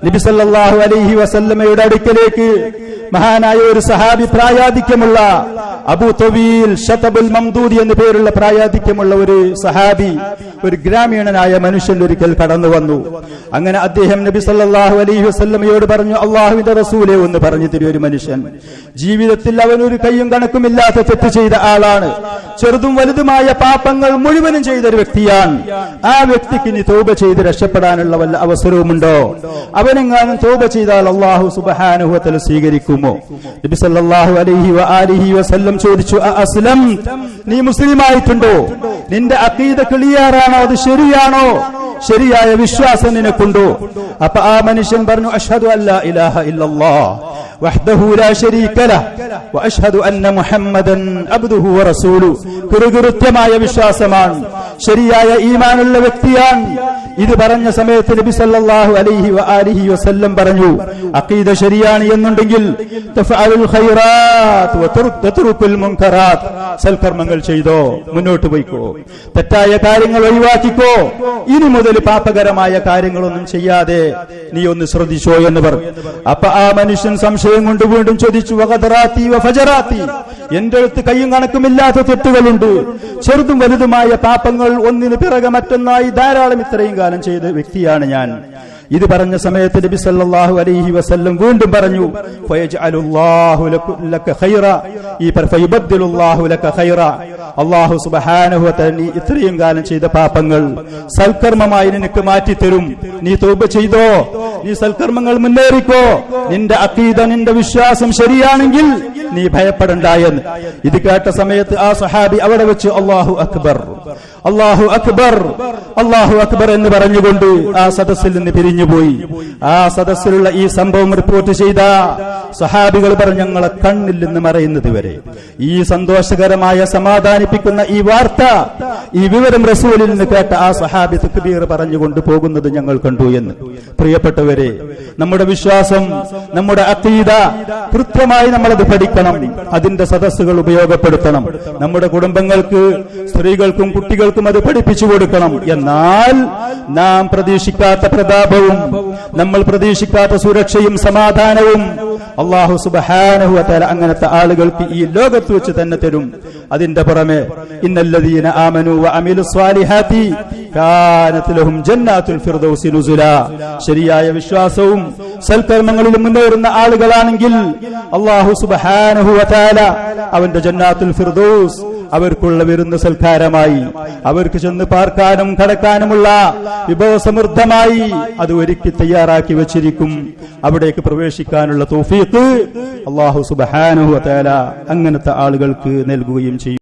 നബി സല്ലല്ലാഹു അലൈഹി വസല്ലമയുടെ അടുക്കലേക്ക് മഹാനായ ഒരു സഹാബി, പ്രായാധിക്യമുള്ള അബൂ തവീൽ ശതബുൽ മംദൂദി എന്ന പേരുള്ള പ്രായാധിക്യമുള്ള ഒരു സഹാബി, ഒരു ഗ്രാമീണനായ മനുഷ്യൻ ഒരിക്കൽ കടന്നു വന്നു. അങ്ങനെ അദ്ദേഹം നബി സല്ലല്ലാഹു അലൈഹി വസല്ലമയോട് പറഞ്ഞു, അള്ളാഹുവിന്റെ റസൂലേ, ഒന്ന് പറഞ്ഞു തരും. ഒരു മനുഷ്യൻ ജീവിതത്തിൽ അവൻ ഒരു കയ്യും കണക്കുമില്ലാത്ത തെറ്റ് ചെയ്ത ആളാണ്. ചെറുതും വലുതുമായ പാപങ്ങൾ മുഴുവനും ചെയ്ത ഒരു വ്യക്തിയാണ്. ആ വ്യക്തിക്ക് ഇനി തൗബ ചെയ്ത് രക്ഷപ്പെടാനുള്ള വല്ല അവസരവുമുണ്ടോ? അവനെങ്ങാനും തൗബ ചെയ്താൽ അല്ലാഹു സുബ്ഹാനഹു വ തആല സ്വീകരിക്കുമോ? നബി സല്ലല്ലാഹു അലൈഹി വസല്ലം ചോദിച്ചു, അസ്ലം, നീ മുസ്ലിമായിട്ടുണ്ടോ? നിന്റെ അഖീദ ക്ലിയറാണോ? അത് ശരിയാണോ? ശരിയായ വിശ്വാസം നിനക്കുണ്ടോ? അപ്പൊ ആ മനുഷ്യൻ പറഞ്ഞു, അഷ്ഹദു അല്ലാ ഇലാഹ ഇല്ലല്ലാഹ് വഹ്ദഹു ലാ ശരീക ലഹ് വഅഷ്ഹദു അന്ന മുഹമ്മദൻ അബ്ദുഹു വറസൂലുഹു. കൃത്യമായ വിശ്വാസമാണ്, ശരിയായ ഈമാനുള്ള വ്യക്തിയാണ്. ഇത് പറഞ്ഞ സമയത്ത് നബി സല്ലല്ലാഹു അലൈഹി വസല്ലം പറഞ്ഞു, അഖീദ ശരിയാണ് എന്നുണ്ടെങ്കിൽ തഫഅലുൽ ഖൈറാത്ത് വതത്റുകുൽ മുൻകറാത്ത്, സൽക്കർമ്മങ്ങൾ ചെയ്തോ, മുന്നോട്ട് പോയിക്കോ, തെറ്റായ കാര്യങ്ങൾ ഒഴിവാക്കിക്കോ, ഇനി മുതൽ പാപകരമായ കാര്യങ്ങളൊന്നും ചെയ്യാതെ നീ ഒന്ന് ശ്രദ്ധിച്ചോ എന്ന് പറഞ്ഞു. അപ്പൊ ആ മനുഷ്യൻ സംശയം കൊണ്ട് വീണ്ടും ചോദിച്ചു, വഖദറാത്തി വഫജറാത്തി, എന്റെ അടുത്ത് കയ്യും കണക്കുമില്ലാത്ത തെറ്റുകളുണ്ട്, ചെറുതും വലുതുമായ പാപങ്ങൾ ഒന്നിന് പിറകെ മറ്റൊന്നായി ധാരാളം ഇത്രയും കാലം ചെയ്ത വ്യക്തിയാണ് ഞാൻ. ഇത് പറഞ്ഞ സമയത്ത് നബി സല്ലല്ലാഹു അലൈഹി വസല്ലം വീണ്ടും പറഞ്ഞു, ഫയജ്അലുല്ലാഹു ലക ഖൈറ, ഈ ഫയബദ്ദിലുല്ലാഹു ലക ഖൈറ, അല്ലാഹു സുബ്ഹാനഹു വ തആല ഇത്രയും കാലം ചെയ്ത പാപങ്ങൾ സൽക്കർമ്മമായി നിനക്ക് മാറ്റിത്തരും. നീ തൗബ ചെയ്തോ, നീ സൽക്കർമ്മങ്ങൾ മുന്നേറിക്കോ, നിന്റെ അഖീദ, നിന്റെ വിശ്വാസം ശരിയാണെങ്കിൽ നീ ഭയപ്പെടണ്ട എന്ന്. ഇത് കേട്ട സമയത്ത് ആ സഹാബി അവിടെ വെച്ച് അല്ലാഹു അക്ബർ, അല്ലാഹു അക്ബർ, അല്ലാഹു അക്ബർ എന്ന് പറഞ്ഞുകൊണ്ട് ആ സദസ്സിൽ നിന്ന് പിരിഞ്ഞുപോയി. ആ സദസ്സിലുള്ള ഈ സംഭവം റിപ്പോർട്ട് ചെയ്ത സഹാബികൾ പറഞ്ഞു, ഞങ്ങളെ കണ്ണിൽ നിന്ന് മറയുന്നത് വരെ ഈ സന്തോഷകരമായ സമാധാനിപ്പിക്കുന്ന ഈ വാർത്ത, ഈ വിവരം റസൂലിൽ നിന്ന് കേട്ട ആ സഹാബി തക്ബീർ പറഞ്ഞുകൊണ്ട് പോകുന്നത് ഞങ്ങൾ കണ്ടു എന്ന്. പ്രിയപ്പെട്ടവരെ, നമ്മുടെ വിശ്വാസം, നമ്മുടെ അഖീദ കൃത്യമായി നമ്മളത് പഠിക്കണം, അതിന്റെ സദസ്സുകൾ ഉപയോഗപ്പെടുത്തണം. നമ്മുടെ കുടുംബങ്ങൾക്ക്, സ്ത്രീകൾക്കും കുട്ടികൾക്കും അത് പഠിപ്പിച്ചു കൊടുക്കണം. എന്നാൽ നാം പ്രതീക്ഷിക്കാത്ത പ്രതാപവും, നമ്മൾ പ്രതീക്ഷിക്കാത്ത സുരക്ഷയും സമാധാനവും അല്ലാഹു സുബ്ഹാനഹു വ തആല അങ്ങനത്തെ ആളുകൾക്ക് ഈ ലോകത്ത് വെച്ച് തന്നെ തരും. അതിന്റെ പുറമെ ഇന്നല്ലദീന ആമനു വ അമിലുസ് സ്വാലിഹാത്തി കാനത് ലഹും ജന്നാത്തുൽ ഫിർദൗസി നുസുലാ, ശരിയായ വിശ്വാസവും സൽക്കർമ്മങ്ങളിലും മുന്നേറുന്ന ആളുകളാണെങ്കിൽ അല്ലാഹു സുബ്ഹാനഹു വ തആല അവന്റെ ജന്നാത്തുൽ ഫിർദൗസ് അവർക്കുള്ള വിരുന്ന് സൽക്കാരമായി, അവർക്ക് ചെന്ന് പാർക്കാനും കടക്കാനുമുള്ള വിഭവസമൃദ്ധമായി അത് ഒരുക്കി തയ്യാറാക്കി വെച്ചിരിക്കും. അവിടേക്ക് പ്രവേശിക്കാനുള്ള തൗഫീഖ് അല്ലാഹു സുബ്ഹാനഹു വ തആല അങ്ങനത്തെ ആളുകൾക്ക് നൽകുകയും ചെയ്യും.